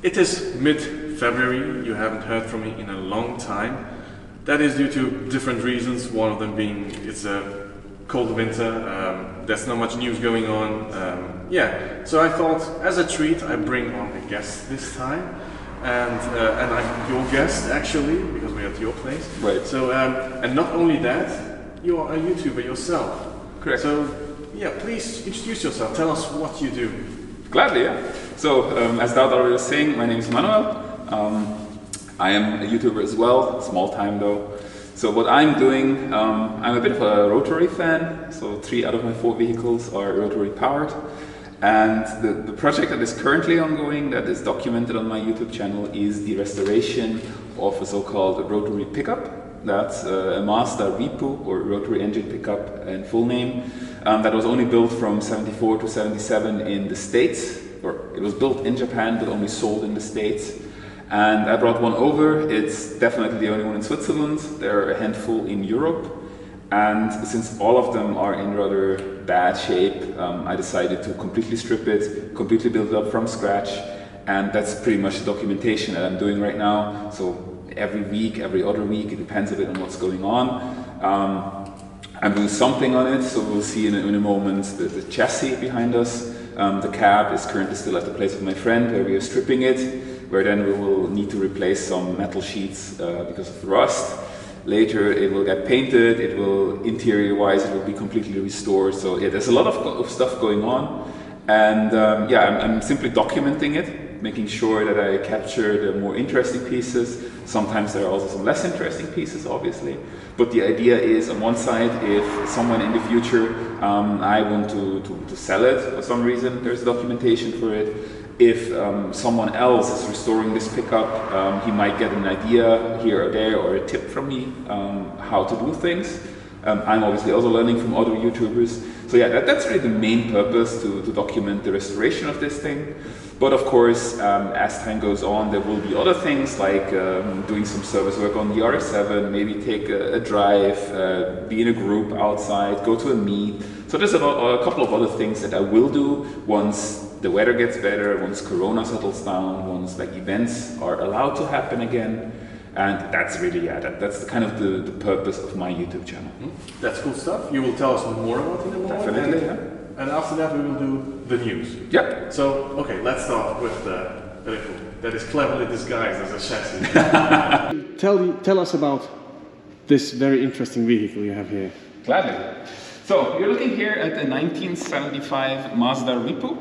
It is mid-February, you haven't heard from me in a long time. That is due to different reasons, one of them being it's a cold winter, there's not much news going on. Yeah, so I thought as a treat I bring on a guest this time. And I'm your guest actually, because we're at your place. Right. So, and not only that, you are a YouTuber yourself. Correct. So, yeah, please introduce yourself, tell us what you do. Gladly, yeah. So, as Daud already was saying, my name is Manuel. I am a YouTuber as well, small time though. So what I'm doing, I'm a bit of a Rotary fan, so 3 out of my 4 vehicles are Rotary powered. And the project that is currently ongoing, that is documented on my YouTube channel, is the restoration of a so-called Rotary pickup. That's a Mazda REPU, or Rotary-Engined Pickup in full name, that was only built from 74 to 77 in the States, or it was built in Japan but only sold in the States. And I brought one over. It's definitely the only one in Switzerland. There are a handful in Europe. And since all of them are in rather bad shape, I decided to completely strip it, completely build it up from scratch. And that's pretty much the documentation that I'm doing right now. So every week, every other week, it depends a bit on what's going on. I'm doing something on it, so we'll see in a moment the chassis behind us. The cab is currently still at the place of my friend, where we are stripping it, where then we will need to replace some metal sheets because of rust. Later it will get painted, it will, interior-wise, it will be completely restored. So yeah, there's a lot of stuff going on. And yeah, I'm simply documenting it, making sure that I capture the more interesting pieces. Sometimes there are also some less interesting pieces, obviously. But the idea is, on one side, if someone in the future, I want to sell it for some reason, there's documentation for it. If someone else is restoring this pickup, he might get an idea here or there, or a tip from me how to do things. I'm obviously also learning from other YouTubers. So yeah, that's really the main purpose, to document the restoration of this thing. But of course, as time goes on, there will be other things like doing some service work on the RX-7, maybe take a drive, be in a group outside, go to a meet. So there's a couple of other things that I will do once the weather gets better, once Corona settles down, once like events are allowed to happen again. And that's really, yeah, that's kind of the purpose of my YouTube channel. That's cool stuff. You will tell us more about it in a moment. Definitely, yeah. And after that we will do the news. Yeah. So, okay, let's start with the REPU. That is cleverly disguised as a chassis. Tell us about this very interesting vehicle you have here. Gladly. So, you're looking here at the 1975 Mazda REPU.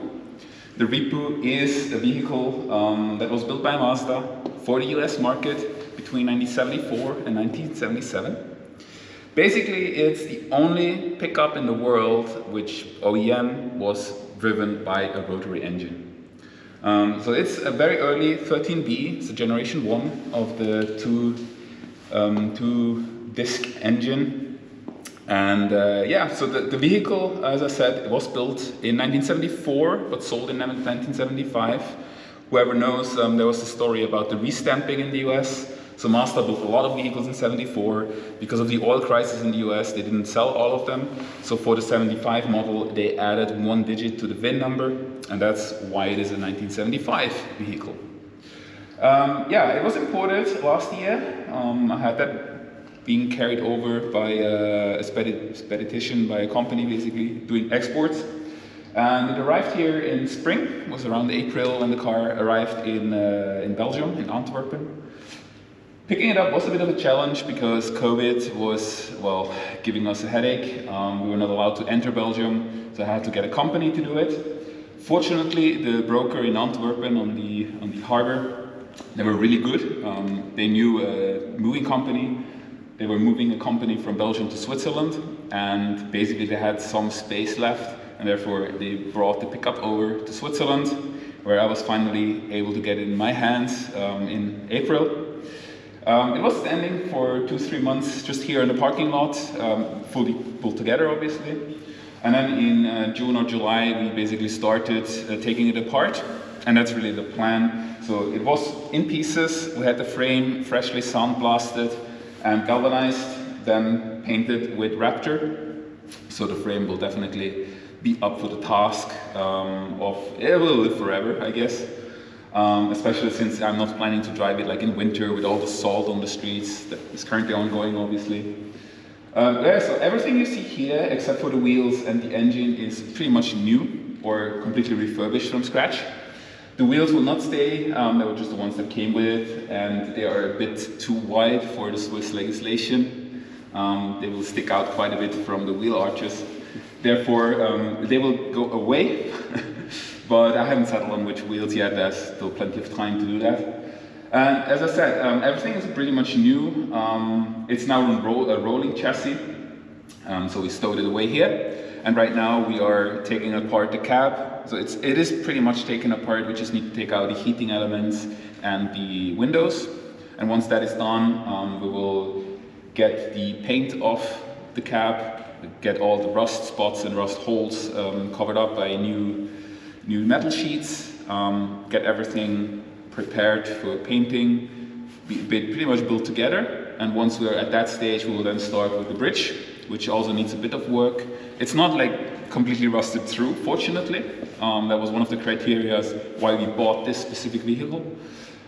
The REPU is a vehicle that was built by Mazda for the US market between 1974 and 1977. Basically, it's the only pickup in the world which OEM was driven by a rotary engine. So it's a very early 13B, it's a generation 1 of the two-disc engine. And yeah, so the vehicle, as I said, it was built in 1974, but sold in 1975. Whoever knows, there was a story about the restamping in the US. So Mazda built a lot of vehicles in 74. Because of the oil crisis in the US, they didn't sell all of them. So for the 75 model, they added 1 digit to the VIN number, and that's why it is a 1975 vehicle. Yeah, it was imported last year. I had that being carried over by a spedition, by a company basically doing exports. And it arrived here in spring. It was around April when the car arrived in Belgium, in Antwerp. Picking it up was a bit of a challenge because COVID was, well, giving us a headache. We were not allowed to enter Belgium, so I had to get a company to do it. Fortunately, the broker in Antwerp on the harbor, they were really good. They knew a moving company. They were moving a company from Belgium to Switzerland, and basically they had some space left, and therefore they brought the pickup over to Switzerland, where I was finally able to get it in my hands in April. It was standing for 2-3 months just here in the parking lot, fully pulled together obviously. And then in June or July we basically started taking it apart, and that's really the plan. So it was in pieces. We had the frame freshly sandblasted and galvanized, then painted with Raptor. So the frame will definitely be up for the task of, it will live forever, I guess. especially since I'm not planning to drive it like in winter with all the salt on the streets that is currently ongoing, obviously. So everything you see here, except for the wheels and the engine, is pretty much new or completely refurbished from scratch. The wheels will not stay, they were just the ones that came with it, and they are a bit too wide for the Swiss legislation. They will stick out quite a bit from the wheel arches. Therefore, they will go away, but I haven't settled on which wheels yet. There's still plenty of time to do that. And as I said, everything is pretty much new. It's now on a rolling chassis, so we stowed it away here. And right now we are taking apart the cab. So it is pretty much taken apart. We just need to take out the heating elements and the windows. And once that is done, we will get the paint off the cab, get all the rust spots and rust holes covered up by new metal sheets, get everything prepared for painting, be pretty much built together. And once we're at that stage, we will then start with the bridge, which also needs a bit of work. It's not like completely rusted through, fortunately. That was one of the criteria why we bought this specific vehicle.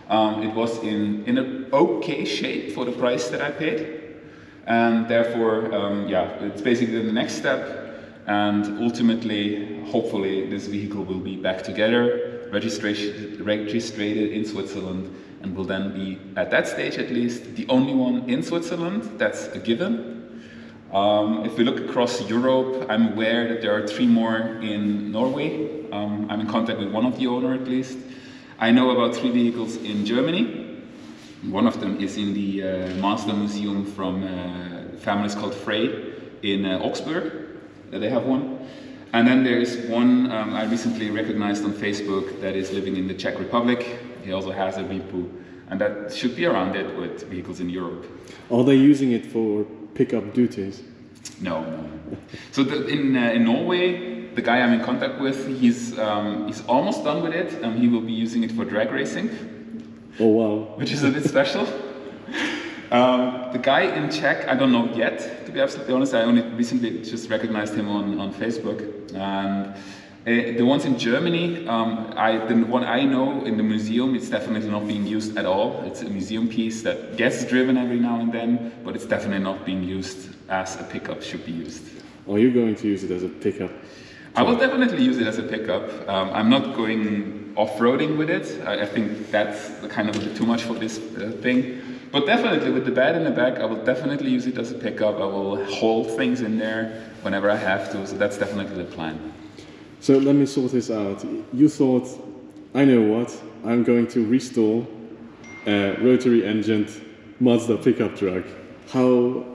It was in an okay shape for the price that I paid. And therefore, yeah, it's basically the next step. And ultimately, hopefully, this vehicle will be back together, registered in Switzerland, and will then be, at that stage at least, the only one in Switzerland. That's a given. If we look across Europe, I'm aware that there are 3 more in Norway. I'm in contact with one of the owner at least. I know about 3 vehicles in Germany. One of them is in the Mazda museum from families called Frey in Augsburg. They have one. And then there is one I recently recognized on Facebook that is living in the Czech Republic. He also has a REPU. And that should be around it with vehicles in Europe. Are they using it for pickup duties? No. So in Norway, the guy I'm in contact with, he's almost done with it, and he will be using it for drag racing. Oh wow! Which is a bit special. The guy in Czech, I don't know yet, to be absolutely honest. I only recently just recognized him on Facebook. And the ones in Germany, the one I know in the museum, it's definitely not being used at all. It's a museum piece that gets driven every now and then, but it's definitely not being used as a pickup should be used. Are you going to use it as a pickup? I will definitely use it as a pickup. I'm not going off-roading with it. I think that's kind of a bit too much for this thing. But definitely with the bed in the back, I will definitely use it as a pickup. I will haul things in there whenever I have to, so that's definitely the plan. So let me sort this out. You thought, I know what, I'm going to restore a rotary-engined Mazda pickup truck.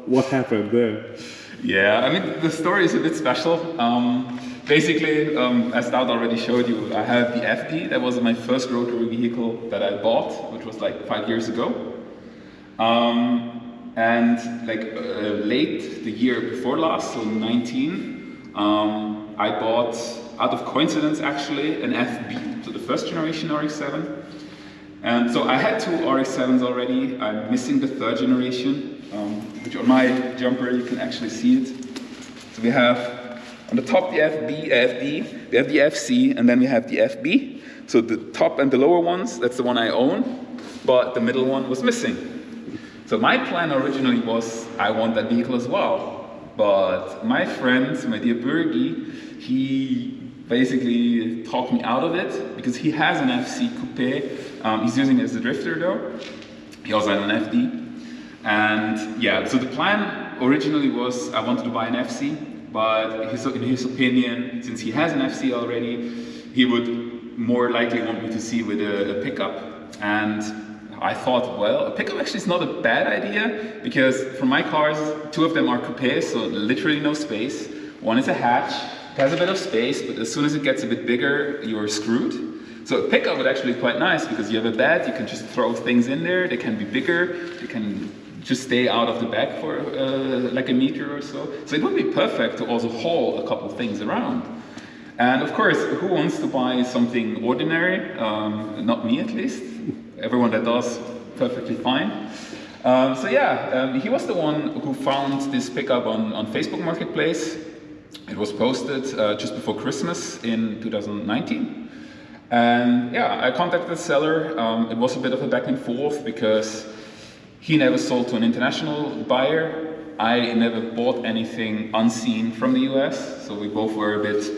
What happened there? Yeah, I mean, the story is a bit special. Basically, as Dowd already showed you, I have the FD. That was my first rotary vehicle that I bought, which was like 5 years ago. And like late the year before last, so 19, I bought, out of coincidence actually, an FB, so the first generation RX-7. And so I had 2 RX-7s already. I'm missing the 3rd generation, which on my jumper you can actually see it. So we have on the top the FD, we have the FC, and then we have the FB. So the top and the lower ones, that's the one I own, but the middle one was missing. So my plan originally was, I want that vehicle as well. But my friend, my dear Bergie, he basically talked me out of it because he has an FC coupe. He's using it as a drifter though. He also has an FD. And yeah, so the plan originally was I wanted to buy an FC, but in his opinion, since he has an FC already, he would more likely want me to see with a pickup. And I thought, well, a pickup actually is not a bad idea because for my cars, 2 of them are coupes, so literally no space. One is a hatch, it has a bit of space, but as soon as it gets a bit bigger, you're screwed. So a pickup would actually be quite nice because you have a bed, you can just throw things in there, they can be bigger, they can just stay out of the back for like a meter or so. So it would be perfect to also haul a couple things around. And of course, who wants to buy something ordinary? Not me at least. Everyone that does, perfectly fine. So yeah, he was the one who found this pickup on Facebook Marketplace. It was posted just before Christmas in 2019. And yeah, I contacted the seller. It was a bit of a back and forth because he never sold to an international buyer. I never bought anything unseen from the US. So we both were a bit,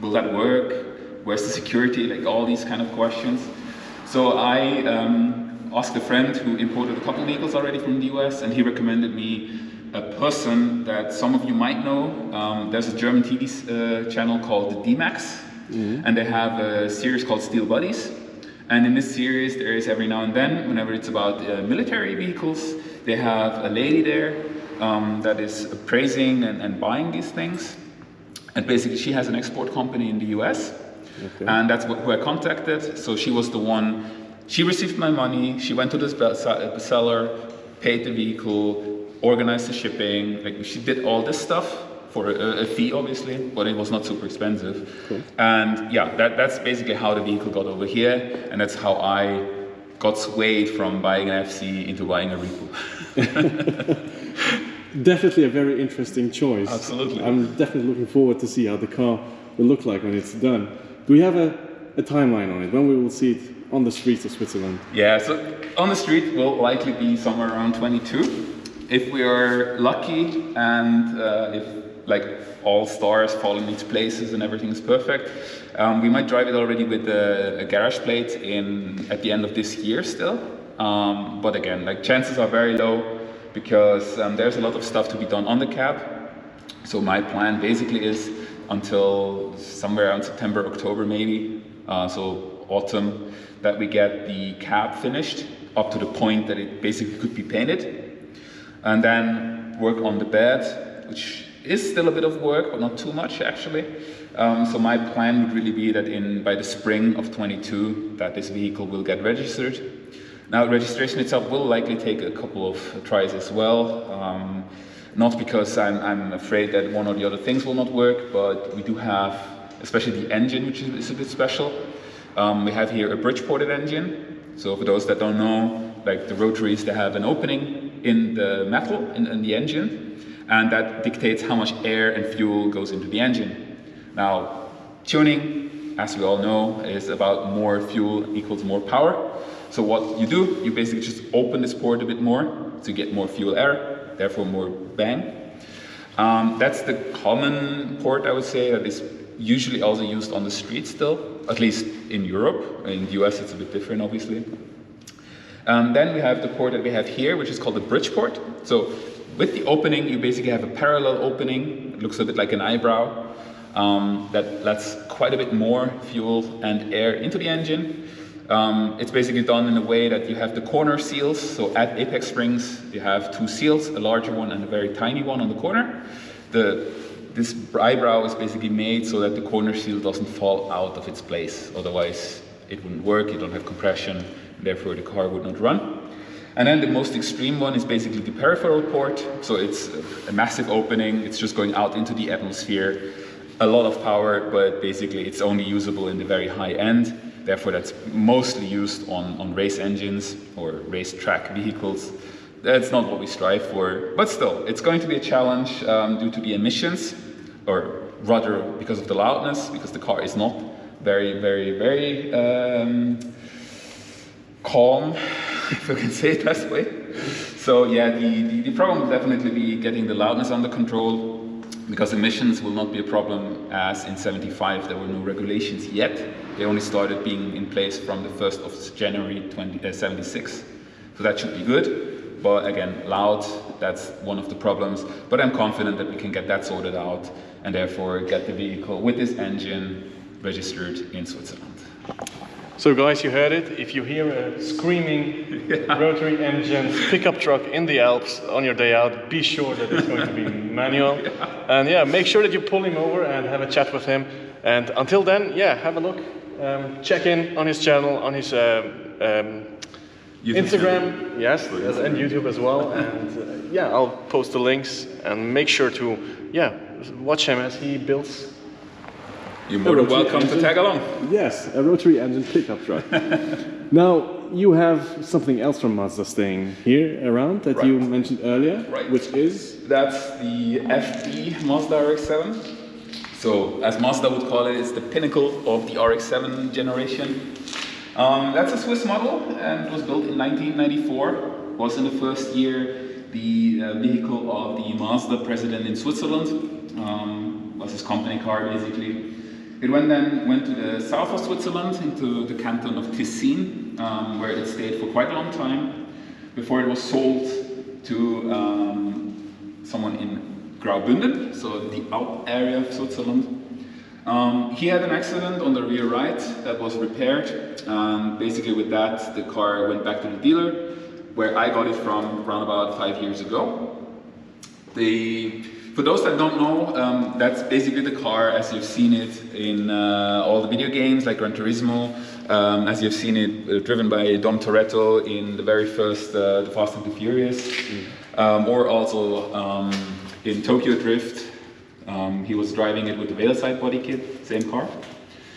will that work? Where's the security? Like all these kind of questions. So I asked a friend who imported a couple of vehicles already from the US, and he recommended me a person that some of you might know. There's a German TV channel called D-Max. And they have a series called Steel Buddies, and in this series there is every now and then, whenever it's about military vehicles, they have a lady there that is appraising and buying these things, and basically she has an export company in the US, and that's who I contacted. So she was the one, she received my money, she went to the seller, paid the vehicle, organized the shipping, like she did all this stuff. For a fee, obviously, but it was not super expensive. Cool. And yeah, that's basically how the vehicle got over here, and that's how I got swayed from buying an FC into buying a REPU. Definitely a very interesting choice. Absolutely. I'm definitely looking forward to see how the car will look like when it's done. Do we have a timeline on it, when we will see it on the streets of Switzerland? Yeah, so on the street will likely be somewhere around 22. If we are lucky and if like all stars fall in its places and everything is perfect, we might drive it already with a garage plate at the end of this year still. But again, like chances are very low because there's a lot of stuff to be done on the cab. So my plan basically is until somewhere around September, October maybe, so autumn, that we get the cab finished up to the point that it basically could be painted, and then work on the bed, which is still a bit of work, but not too much actually. So my plan would really be that by the spring of 22, that this vehicle will get registered. Now, registration itself will likely take a couple of tries as well. Not because I'm afraid that one or the other things will not work, but we do have, especially the engine, which is a bit special. We have here a bridge-ported engine. So for those that don't know, like the rotaries, they have an opening in the metal, in the engine, and that dictates how much air and fuel goes into the engine. Now, tuning, as we all know, is about more fuel equals more power. So what you do, you basically just open this port a bit more to get more fuel air, therefore more bang. That's the common port, I would say, that is usually also used on the street still, at least in Europe. In the US it's a bit different, obviously. Then we have the port that we have here, which is called the bridge port. So with the opening, you basically have a parallel opening. It looks a bit like an eyebrow that lets quite a bit more fuel and air into the engine. It's basically done in a way that you have the corner seals. So at apex springs, you have two seals, a larger one and a very tiny one on the corner. This eyebrow is basically made so that the corner seal doesn't fall out of its place. Otherwise, it wouldn't work. You don't have compression. Therefore, the car would not run. And then the most extreme one is basically the peripheral port. So it's a massive opening. It's just going out into the atmosphere. A lot of power, but basically it's only usable in the very high end. Therefore, that's mostly used on race engines or race track vehicles. That's not what we strive for, but still, it's going to be a challenge due to the emissions, or rather because of the loudness, because the car is not very, very, very calm, if I can say it that way. So yeah, the problem will definitely be getting the loudness under control, because emissions will not be a problem, as in 75 there were no regulations yet. They only started being in place from the 1st of January 76. So that should be good. But again, loud, that's one of the problems. But I'm confident that we can get that sorted out and therefore get the vehicle with this engine registered in Switzerland. So guys, you heard it. If you hear a screaming rotary-engined pickup truck in the Alps on your day out, be sure that it's going to be Manuel. And yeah, make sure that you pull him over and have a chat with him. And until then, yeah, have a look. Check in on his channel, on his Instagram, yes, and YouTube as well. And yeah, I'll post the links, and make sure to watch him as he builds. You're more than welcome to tag along. Yes, a rotary-engined pickup truck. Now, you have something else from Mazda staying here around that you mentioned earlier, which is? That's the FE Mazda RX-7. So, as Mazda would call it, it's the pinnacle of the RX-7 generation. That's a Swiss model and it was built in 1994. Was in the first year the vehicle of the Mazda president in Switzerland. Was his company car basically. It went to the south of Switzerland, into the canton of Tessin, where it stayed for quite a long time before it was sold to someone in Graubünden, so the Alp area of Switzerland. He had an accident on the rear right that was repaired, and basically with that the car went back to the dealer, where I got it from around about 5 years ago. For those that don't know, that's basically the car as you've seen it in all the video games like Gran Turismo, as you've seen it driven by Dom Toretto in the very first The Fast and the Furious, or also in Tokyo Drift. He was driving it with the Veilside body kit, same car.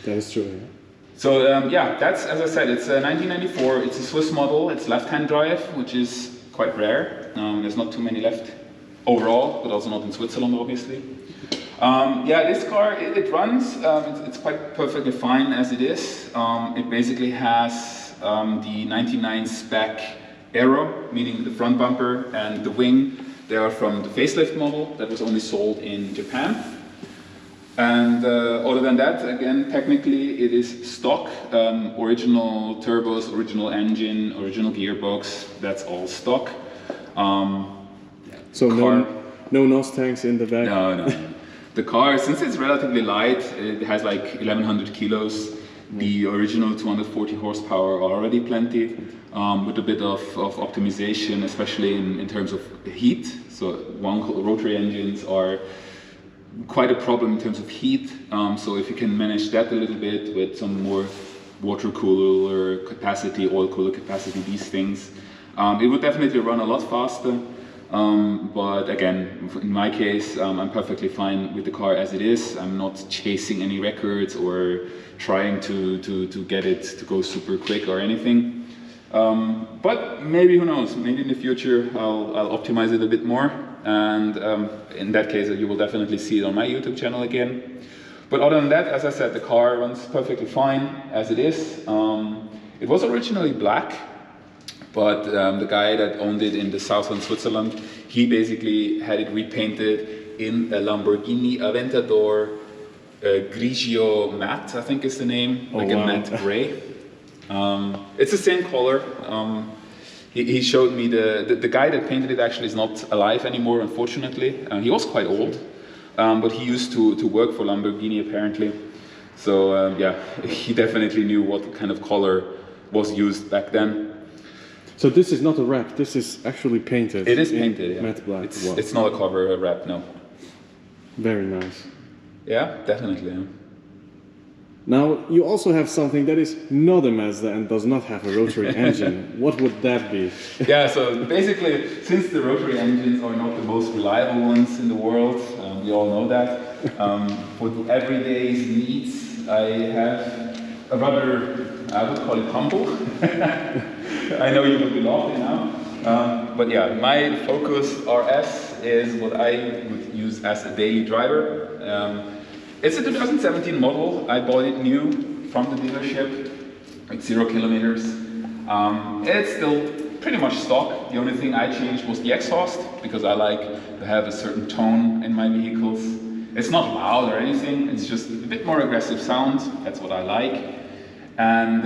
That is true, yeah. So yeah, that's, as I said, it's a 1994, it's a Swiss model, it's left-hand drive, which is quite rare. There's not too many left overall, but also not in Switzerland, obviously. Yeah, this car, it runs, it's quite perfectly fine as it is. It basically has the 99 spec aero, meaning the front bumper and the wing. They are from the facelift model that was only sold in Japan. And other than that, again, technically it is stock, original turbos, original engine, original gearbox, that's all stock. So no NOS tanks in the back? No. The car, since it's relatively light, it has like 1100 kilos. The original 240 horsepower are already plenty, with a bit of optimization, especially in terms of heat. So rotary engines are quite a problem in terms of heat. So if you can manage that a little bit with some more water cooler capacity, oil cooler capacity, these things, it would definitely run a lot faster. But again, in my case, I'm perfectly fine with the car as it is. I'm not chasing any records or trying to get it to go super quick or anything. But maybe, who knows, maybe in the future I'll optimize it a bit more. And in that case, you will definitely see it on my YouTube channel again. But other than that, as I said, the car runs perfectly fine as it is. It was originally black. But the guy that owned it in the southern Switzerland, he basically had it repainted in a Lamborghini Aventador Grigio matte, I think is the name, a matte gray. It's the same color. He showed me the guy that painted it actually is not alive anymore, unfortunately. He was quite old, but he used to work for Lamborghini apparently. So yeah, he definitely knew what kind of color was used back then. So this is not a wrap, this is actually painted. It is painted, yeah. Matte black. It's not a cover, a wrap, no. Very nice. Yeah, definitely. Yeah. Now, you also have something that is not a Mazda and does not have a rotary engine. What would that be? Yeah, so basically, since the rotary engines are not the most reliable ones in the world, we all know that, for the everyday needs, I have a rather, I would call it humble. I know you will be laughing now. But yeah, my Focus RS is what I would use as a daily driver. It's a 2017 model. I bought it new from the dealership. It's 0 kilometers. It's still pretty much stock. The only thing I changed was the exhaust, because I like to have a certain tone in my vehicles. It's not loud or anything, it's just a bit more aggressive sound. That's what I like. And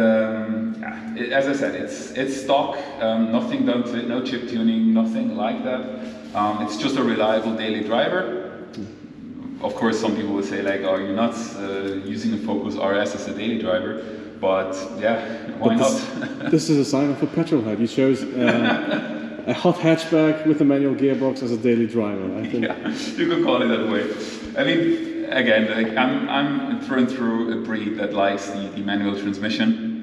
yeah, as I said, it's stock, nothing done to it, no chip tuning, nothing like that. It's just a reliable daily driver. Of course, some people will say like, "Oh, you're nuts using a Focus RS as a daily driver," but yeah, why not? This is a sign of a petrolhead. You chose a hot hatchback with a manual gearbox as a daily driver. I think. Yeah, you could call it that way. I mean, again, like I'm through and through a breed that likes the manual transmission.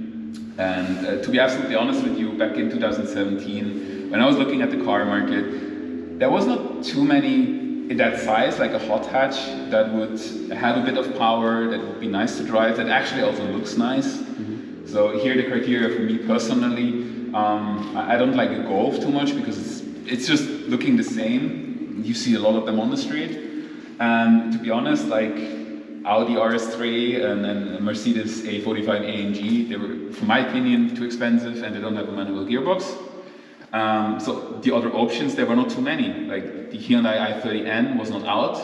And to be absolutely honest with you, back in 2017, when I was looking at the car market, there was not too many in that size, like a hot hatch, that would have a bit of power, that would be nice to drive, that actually also looks nice. Mm-hmm. So here the criteria for me personally, I don't like a Golf too much because it's just looking the same. You see a lot of them on the street. And to be honest, like Audi RS3 and Mercedes A45 AMG. They were, from my opinion, too expensive and they don't have a manual gearbox. So the other options, there were not too many. Like the Hyundai i30N was not out.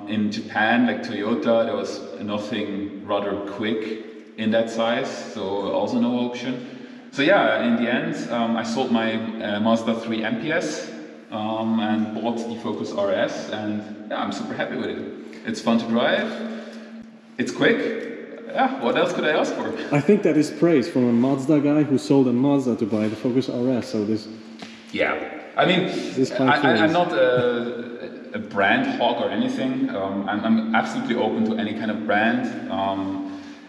In Japan, like Toyota, there was nothing rather quick in that size, so also no option. So yeah, in the end, I sold my Mazda 3 MPS and bought the Focus RS, and yeah, I'm super happy with it. It's fun to drive, it's quick. Yeah, what else could I ask for? I think that is praise from a Mazda guy who sold a Mazda to buy the Focus RS. So this. Yeah, I mean, I'm not a brand hog or anything. I'm absolutely open to any kind of brand.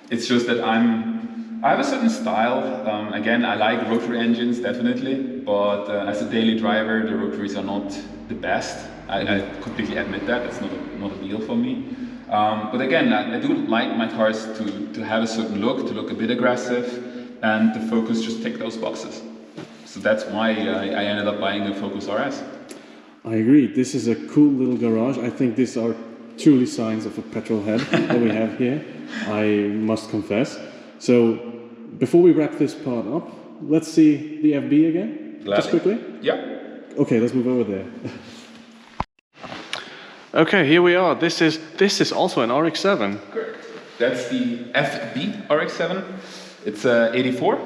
It's just that I have a certain style. Again, I like rotary engines definitely, but as a daily driver, the rotaries are not the best. I completely admit that. It's not a deal for me. But again, I do like my cars to have a certain look, to look a bit aggressive, and the Focus just tick those boxes. So that's why I ended up buying a Focus RS. I agree. This is a cool little garage. I think these are truly signs of a petrolhead that we have here, I must confess. So before we wrap this part up, let's see the FB again, Gladly. just quickly. Yeah. Okay, let's move over there. Okay, here we are. This is also an RX-7. Correct. That's the FB RX-7. It's 84.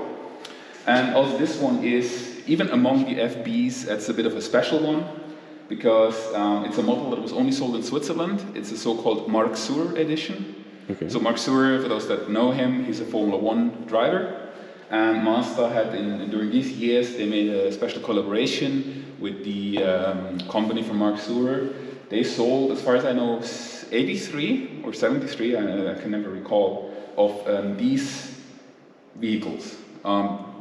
And also this one is, even among the FBs, it's a bit of a special one because it's a model that was only sold in Switzerland. It's a so-called Mark Suhr edition. Okay. So Mark Suhr, for those that know him, he's a Formula 1 driver. And Mazda had, during these years, they made a special collaboration with the company from Mark Suhr. They sold, as far as I know, 83 or 73, I can never recall, of these vehicles.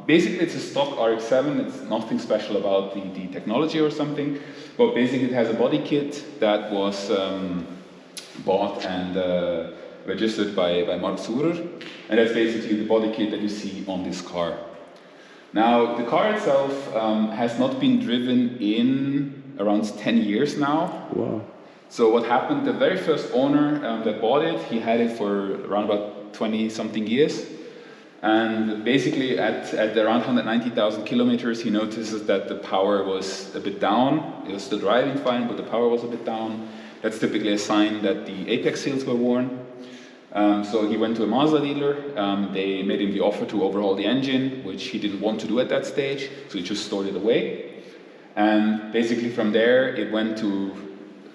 Basically, it's a stock RX-7. It's nothing special about the technology or something, but basically it has a body kit that was bought and registered by Mark Suhr, and that's basically the body kit that you see on this car. Now, the car itself has not been driven in around 10 years now. Wow. So what happened, the very first owner that bought it, he had it for around about 20 something years. And basically at around 190,000 kilometers, he notices that the power was a bit down. It was still driving fine, but the power was a bit down. That's typically a sign that the apex seals were worn. So he went to a Mazda dealer. They made him the offer to overhaul the engine, which he didn't want to do at that stage, so he just stored it away. And basically from there, it went to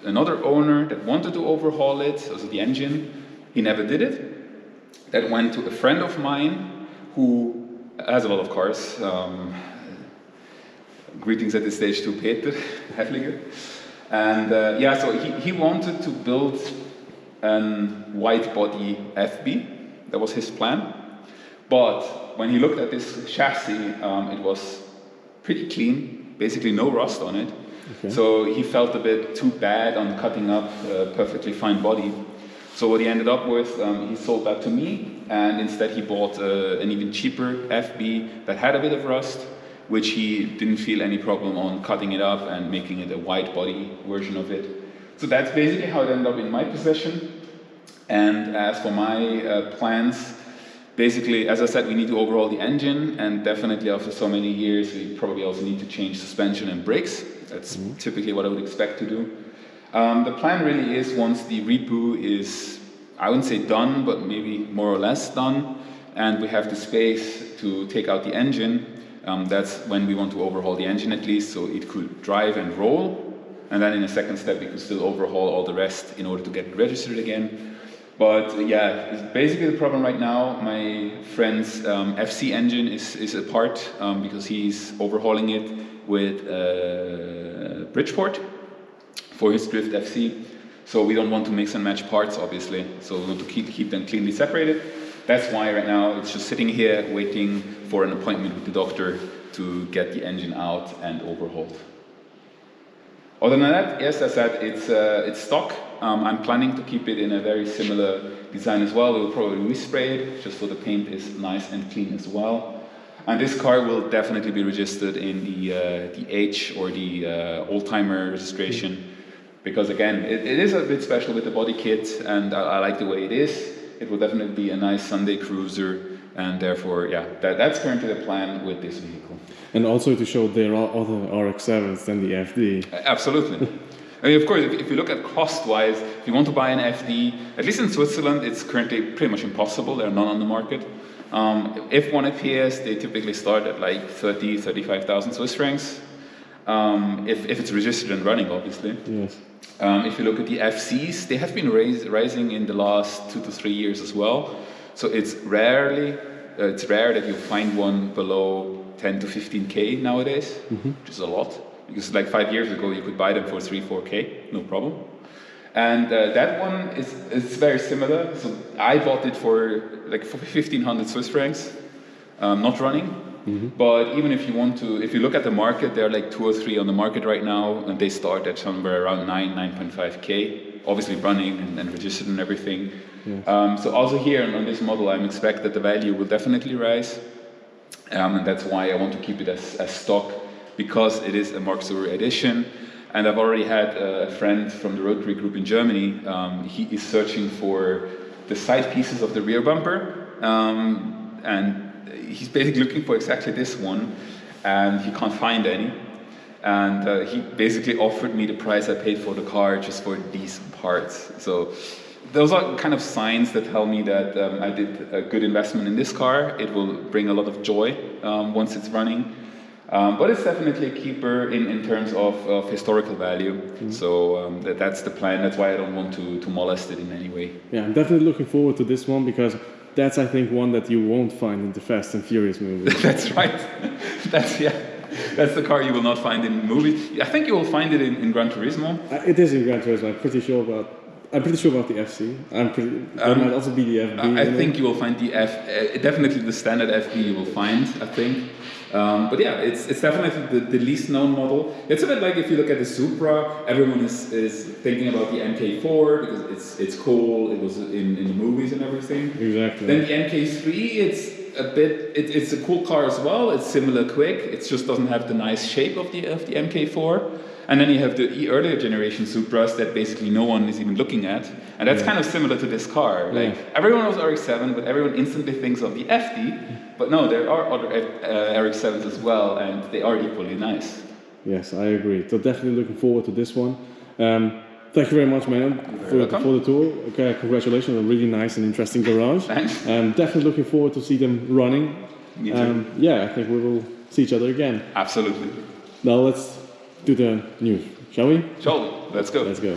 another owner that wanted to overhaul it, also the engine. He never did it. That went to a friend of mine who has a lot of cars. Greetings at this stage to Peter Hefliger. And yeah, so he wanted to build a white body FB. That was his plan. But when he looked at this chassis, it was pretty clean. Basically no rust on it. Okay. So he felt a bit too bad on cutting up a perfectly fine body. So what he ended up with, he sold that to me, and instead he bought an even cheaper FB that had a bit of rust, which he didn't feel any problem on cutting it up and making it a white body version of it. So that's basically how it ended up in my possession. And as for my plans, basically, as I said, we need to overhaul the engine, and definitely after so many years, we probably also need to change suspension and brakes. That's typically what I would expect to do. The plan really is, once the REPU is, I wouldn't say done, but maybe more or less done, and we have the space to take out the engine, that's when we want to overhaul the engine at least, so it could drive and roll, and then in a second step we could still overhaul all the rest in order to get it registered again. But yeah, basically the problem right now, my friend's FC engine is apart because he's overhauling it with Bridgeport for his Drift FC. So we don't want to mix and match parts, obviously. So we want to keep them cleanly separated. That's why right now it's just sitting here waiting for an appointment with the doctor to get the engine out and overhauled. Other than that, yes, as I said, it's stock. I'm planning to keep it in a very similar design as well. We'll probably respray it, just so the paint is nice and clean as well. And this car will definitely be registered in the H or the old-timer registration. because again, it is a bit special with the body kit, and I like the way it is. It will definitely be a nice Sunday cruiser, and therefore, yeah, that's currently the plan with this vehicle. And also to show there are other RX-7s than the FD. Absolutely. I mean, of course, if you look at cost-wise, if you want to buy an FD, at least in Switzerland, it's currently pretty much impossible. There are none on the market. F1 APS, they typically start at like 30, 35,000 Swiss francs. If it's registered and running, obviously. Yes. If you look at the FCs, they have been rising in the last 2 to 3 years as well. So it's rare that you find one below 10 to 15K nowadays, which is a lot. Because like 5 years ago, you could buy them for 3, 4K, no problem. And that one is very similar. So I bought it for 1,500 Swiss francs, not running. But even if you look at the market, there are like 2 or 3 on the market right now, and they start at somewhere around 9.5K, obviously running and registered and everything. Yes. So also here on this model, I expect that the value will definitely rise, and that's why I want to keep it as stock, because it is a Mark Zuru edition. And I've already had a friend from the Rotary group in Germany. He is searching for the side pieces of the rear bumper, and he's basically looking for exactly this one, and he can't find any. And he basically offered me the price I paid for the car just for these parts. So those are kind of signs that tell me that I did a good investment in this car. It will bring a lot of joy once it's running. But it's definitely a keeper in terms of historical value. So that's the plan. That's why I don't want to molest it in any way. Yeah, I'm definitely looking forward to this one, because that's, I think, one that you won't find in the Fast and Furious movies. That's right. That's the car you will not find in movies. I think you will find it in Gran Turismo. It is in Gran Turismo. I'm pretty sure about the FC. That might also be the FB. I think you will find the definitely the standard FB you will find, I think. But yeah, it's definitely the least known model. It's a bit like if you look at the Supra, everyone is thinking about the MK4 because it's cool, it was in the movies and everything. Exactly. Then the MK3, it's a cool car as well. It's similar quick. It just doesn't have the nice shape of the MK4. And then you have the earlier generation Supras that basically no one is even looking at. And that's kind of similar to this car. Like everyone knows RX-7, but everyone instantly thinks of the FD. But no, there are other RX-7s as well, and they are equally nice. Yes, I agree. So definitely looking forward to this one. Thank you very much, Manuel, for the tour. Okay, congratulations, a really nice and interesting garage. Thanks. Definitely looking forward to see them running. Me too. Yeah, I think we will see each other again. Absolutely. Now let's do the news, shall we? Shall we? Let's go. Let's go.